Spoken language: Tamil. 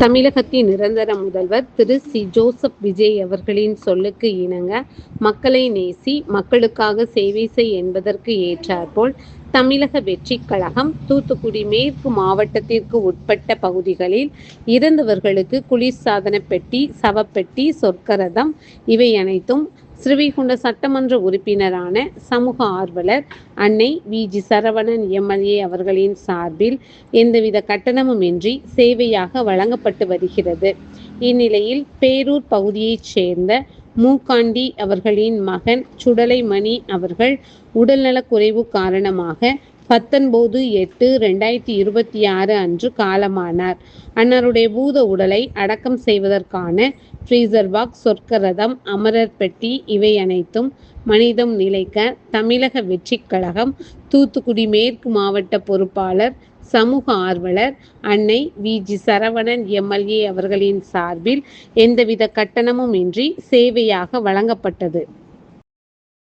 தமிழகத்தின் நிரந்தர முதல்வர் திரு சி. ஜோசப் விஜய் அவர்களின் சொல்லுக்கு இணங்க மக்களை நேசி, மக்களுக்காக சேவை செய் என்பதற்கு ஏற்றாற்போல் தமிழக வெற்றிக் கழகம் தூத்துக்குடி மேற்கு மாவட்டத்திற்கு உட்பட்ட பகுதிகளில் இறந்தவர்களுக்கு குளிர்சாதன பெட்டி, சவப்பெட்டி, சொர்க்கரதம் இவை அனைத்தும் ஸ்ரீவைகுண்ட சட்டமன்ற உறுப்பினரான சமூக ஆர்வலர் அன்னை வி. ஜி. சரவணன் எம்.எல்.ஏ. அவர்களின் சார்பில் எந்தவித கட்டணமுமின்றி சேவையாக வழங்கப்பட்டு வருகிறது. இந்நிலையில் பேரூர் பகுதியைச் சேர்ந்த மூக்காண்டி அவர்களின் மகன் சுடலை மணி அவர்கள் உடல்நலக்குறைவு காரணமாக 19/8/2026 அன்று காலமானார். அன்னாருடைய பூத உடலை அடக்கம் செய்வதற்கான ஃப்ரீசர் பாக்ஸ், சொர்க்கரதம், அமரர் பெட்டி இவை அனைத்தும் மனிதம் நிலைக்க தமிழக வெற்றிக் கழகம் தூத்துக்குடி மேற்கு மாவட்ட பொறுப்பாளர் சமூக ஆர்வலர் அன்னை வி. ஜி. சரவணன் எம்.எல்.ஏ. அவர்களின் சார்பில் எந்தவித கட்டணமும் இன்றி சேவையாக வழங்கப்பட்டது.